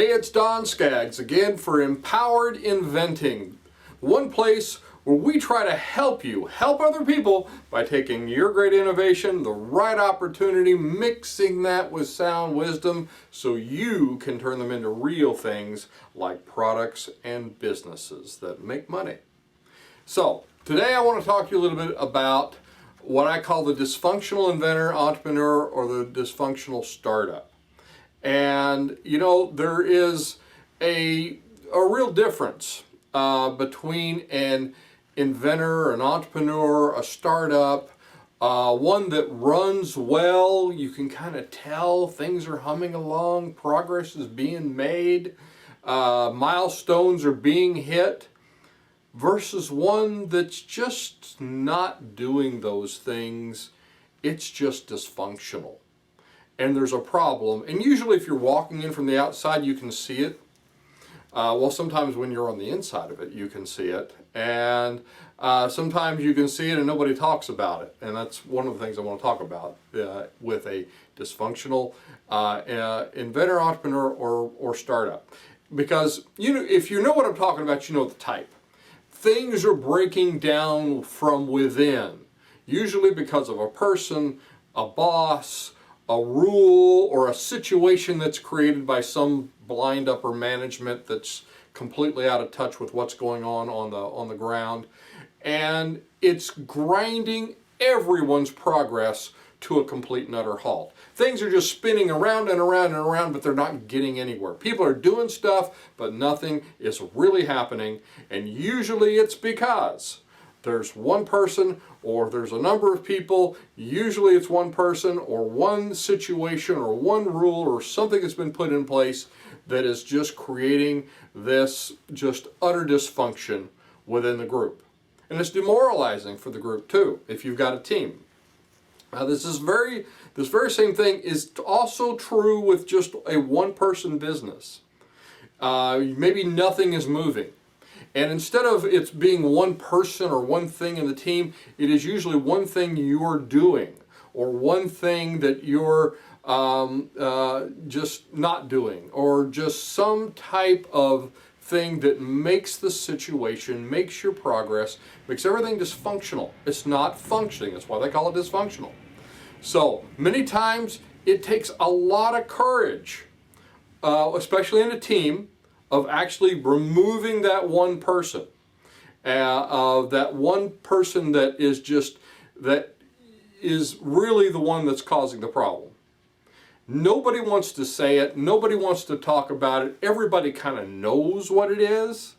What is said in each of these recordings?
Hey, it's Don Skaggs again for Empowered Inventing, one place where we try to help you help other people by taking your great innovation, the right opportunity, mixing that with sound wisdom so you can turn them into real things like products and businesses that make money. So today I want to talk to you a little bit about what I call the dysfunctional inventor, entrepreneur, or the dysfunctional startup. And you know, there is a real difference between an inventor, an entrepreneur, a startup, one that runs well. You can kind of tell things are humming along, progress is being made, milestones are being hit, versus one that's just not doing those things. It's just dysfunctional. And there's a problem. And usually if you're walking in from the outside, you can see it. Well, sometimes when you're on the inside of it, you can see it. And sometimes you can see it and nobody talks about it. And that's one of the things I want to talk about with a dysfunctional inventor, entrepreneur, or startup. Because you know, if you know what I'm talking about, you know the type. Things are breaking down from within, usually because of a person, a boss, a rule, or a situation that's created by some blind upper management that's completely out of touch with what's going on the ground, and it's grinding everyone's progress to a complete and utter halt. Things are just spinning around and around and around, but they're not getting anywhere. People are doing stuff, but nothing is really happening, and usually it's because there's one person or there's a number of people. Usually it's one person or one situation or one rule or something that's been put in place that is just creating this just utter dysfunction within the group. And it's demoralizing for the group too, if you've got a team. Now this very same thing is also true with just a one-person business. Maybe nothing is moving. And instead of it being one person or one thing in the team, it is usually one thing you're doing or one thing that you're just not doing, or just some type of thing that makes the situation, makes your progress, makes everything dysfunctional. It's not functioning. That's why they call it dysfunctional. So many times it takes a lot of courage, especially in a team, of actually removing that one person, that one person that is really the one that's causing the problem. Nobody wants to say it. Nobody wants to talk about it. Everybody kind of knows what it is,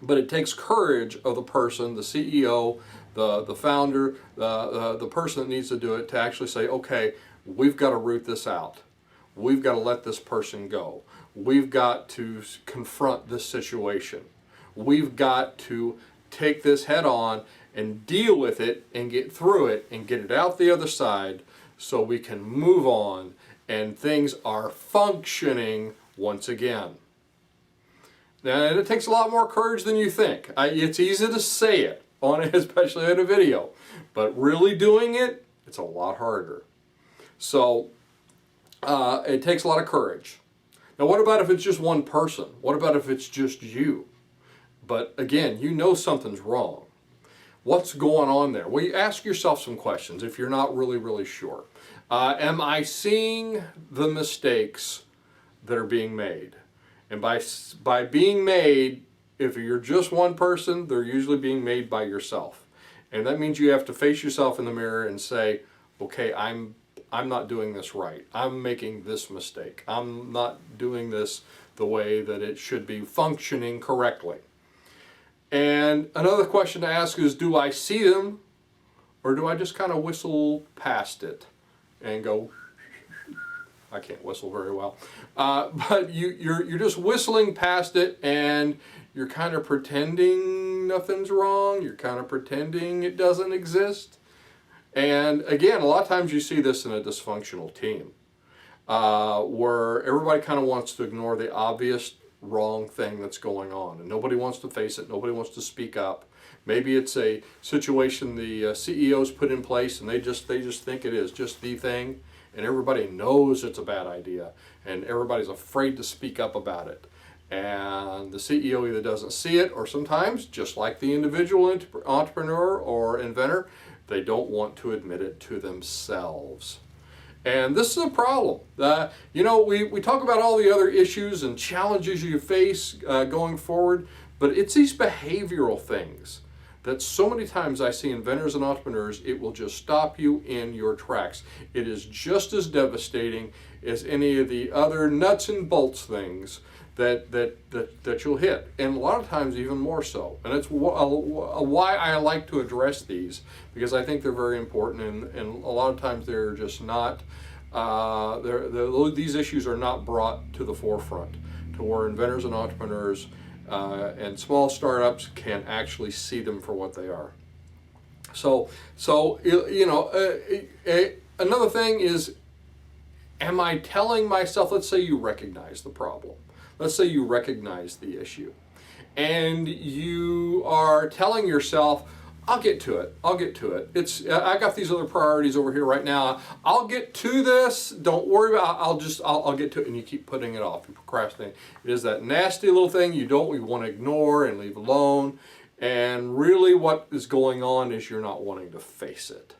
but it takes courage of the person, the CEO, the founder, the person that needs to do it, to actually say, okay, we've got to root this out. We've got to let this person go. We've got to confront this situation. We've got to take this head on and deal with it and get through it and get it out the other side so we can move on and things are functioning once again. Now, it takes a lot more courage than you think. It's easy to say it, especially in a video, but really doing it, it's a lot harder. So it takes a lot of courage. Now, what about if it's just one person? What about if it's just you? But again, you know something's wrong. What's going on there? Well, you ask yourself some questions if you're not really sure. Am I seeing the mistakes that are being made? And by being made, if you're just one person, they're usually being made by yourself. And that means you have to face yourself in the mirror and say, okay, I'm not doing this right. I'm making this mistake. I'm not doing this the way that it should be functioning correctly. And another question to ask is, do I see them, or do I just kind of whistle past it and go, I can't whistle very well, but you're just whistling past it and you're kind of pretending nothing's wrong. You're kind of pretending it doesn't exist. And again, a lot of times you see this in a dysfunctional team where everybody kind of wants to ignore the obvious wrong thing that's going on, and nobody wants to face it. Nobody wants to speak up Maybe it's a situation the CEO's put in place and they just think it is just the thing, and everybody knows it's a bad idea, and everybody's afraid to speak up about it. And the CEO either doesn't see it, or sometimes, just like the individual entrepreneur or inventor, they don't want to admit it to themselves. And this is a problem. You know, we talk about all the other issues and challenges you face going forward, but it's these behavioral things that so many times I see inventors and entrepreneurs, it will just stop you in your tracks. It is just as devastating as any of the other nuts and bolts things that you'll hit, and a lot of times even more so. And it's why I like to address these, because I think they're very important, and a lot of times they're just not, these issues are not brought to the forefront to where inventors and entrepreneurs and small startups can actually see them for what they are. So you know, another thing is, am I telling myself, let's say you recognize the problem. Let's say you recognize the issue, and you are telling yourself, I'll get to it. I'll get to it. I got these other priorities over here right now. I'll get to this. Don't worry about it. I'll get to it. And you keep putting it off. You procrastinate. It is that nasty little thing you want to ignore and leave alone. And really what is going on is you're not wanting to face it.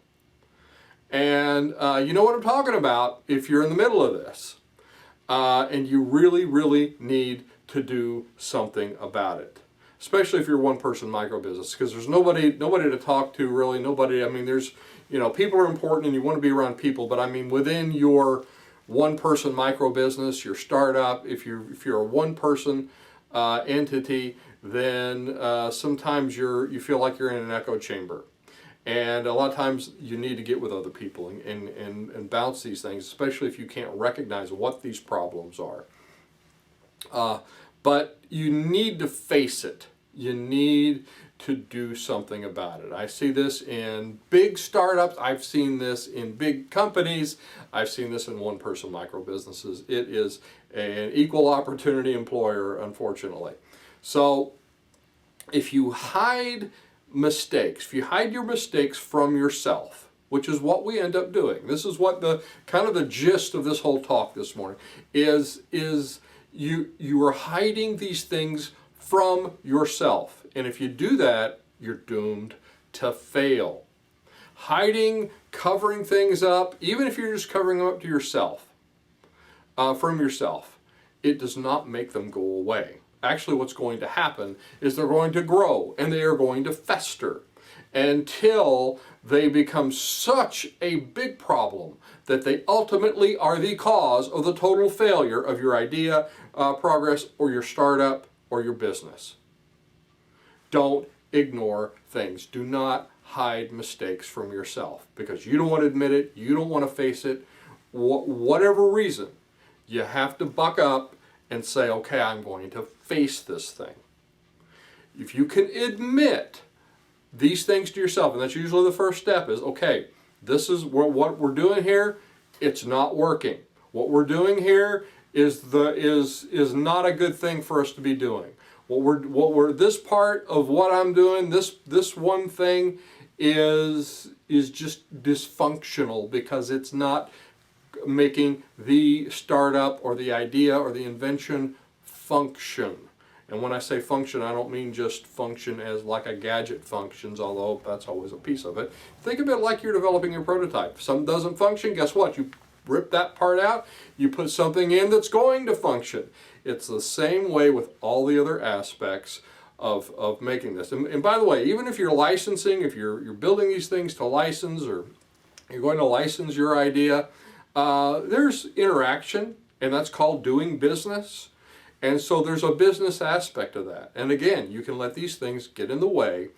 And you know what I'm talking about if you're in the middle of this. And you really, really need to do something about it. Especially if you're one person micro business, because there's nobody to talk to, really. Nobody, I mean, there's, you know, people are important and you want to be around people, but I mean, within your one person micro business, your startup, if you're a one person entity, then sometimes you feel like you're in an echo chamber. And a lot of times you need to get with other people and bounce these things, especially if you can't recognize what these problems are. But you need to face it. You need to do something about it. I see this in big startups. I've seen this in big companies. I've seen this in one-person micro businesses. It is an equal opportunity employer, unfortunately. So if you hide mistakes, if you hide your mistakes from yourself, which is what we end up doing. This is what the kind of the gist of this whole talk this morning is you are hiding these things from yourself. And if you do that, you're doomed to fail. Hiding, covering things up, even if you're just covering them up to yourself, from yourself, it does not make them go away. Actually, what's going to happen is they're going to grow and they are going to fester until they become such a big problem that they ultimately are the cause of the total failure of your idea, progress, or your startup, or your business. Don't ignore things. Do not hide mistakes from yourself because you don't want to admit it, you don't want to face it. Whatever reason, you have to buck up and say, okay, I'm going to face this thing. If you can admit these things to yourself, and that's usually the first step, is, okay, this is what we're doing here, it's not working. What we're doing here is not a good thing for us to be doing. This part of what I'm doing, this one thing is just dysfunctional because it's not making the startup or the idea or the invention function. And when I say function, I don't mean just function as like a gadget functions, although that's always a piece of it. Think of it like you're developing your prototype. If something doesn't function, guess what? You rip that part out, you put something in that's going to function. It's the same way with all the other aspects of making this. And by the way, even if you're licensing, if you're building these things to license, or you're going to license your idea, there's interaction, and that's called doing business. And so there's a business aspect of that. And again, you can let these things get in the way,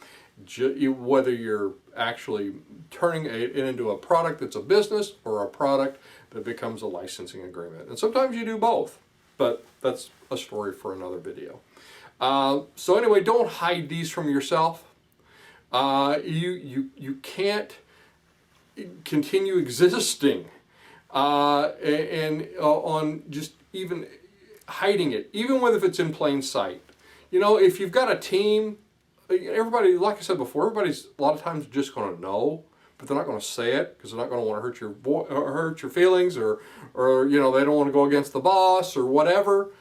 whether you're actually turning it into a product that's a business or a product that becomes a licensing agreement. And sometimes you do both, but that's a story for another video. So anyway, don't hide these from yourself. You can't continue existing and on just even hiding it, even if it's in plain sight. You know, if you've got a team, everybody, like I said before, everybody's a lot of times just going to know, but they're not going to say it because they're not going to want to hurt your feelings, or they don't want to go against the boss or whatever,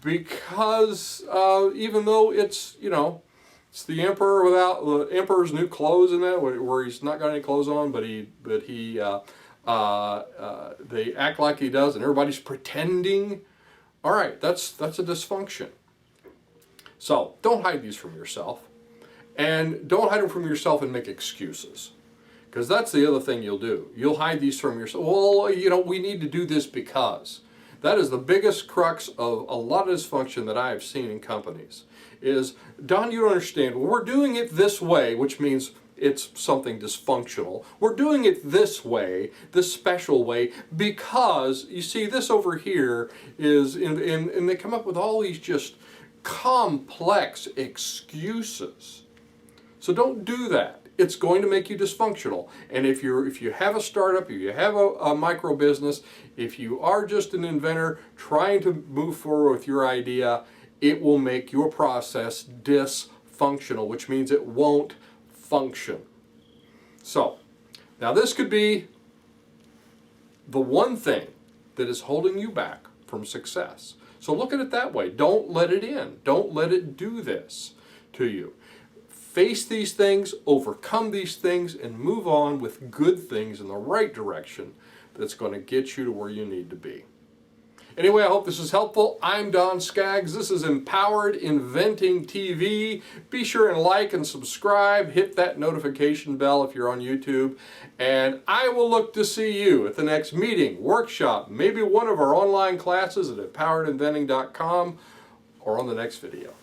because even though it's it's the emperor without the emperor's new clothes in that, where he's not got any clothes on, but they act like he does, and everybody's pretending. All right, that's a dysfunction. So don't hide these from yourself, and don't hide them from yourself and make excuses, because that's the other thing you'll do. You'll hide these from yourself. Well, we need to do this because. That is the biggest crux of a lot of dysfunction that I have seen in companies. Is, Don, you don't understand. Well, we're doing it this way, which means it's something dysfunctional. We're doing it this way, this special way, because, you see, this over here is, and they come up with all these just complex excuses. So don't do that. It's going to make you dysfunctional. And if you have a startup, if you have a micro business, if you are just an inventor trying to move forward with your idea, it will make your process dysfunctional, which means it won't function. So, now this could be the one thing that is holding you back from success. So look at it that way. Don't let it in. Don't let it do this to you. Face these things, overcome these things, and move on with good things in the right direction that's going to get you to where you need to be. Anyway, I hope this is helpful. I'm Don Skaggs. This is Empowered Inventing TV. Be sure and like and subscribe. Hit that notification bell if you're on YouTube. And I will look to see you at the next meeting, workshop, maybe one of our online classes at empoweredinventing.com, or on the next video.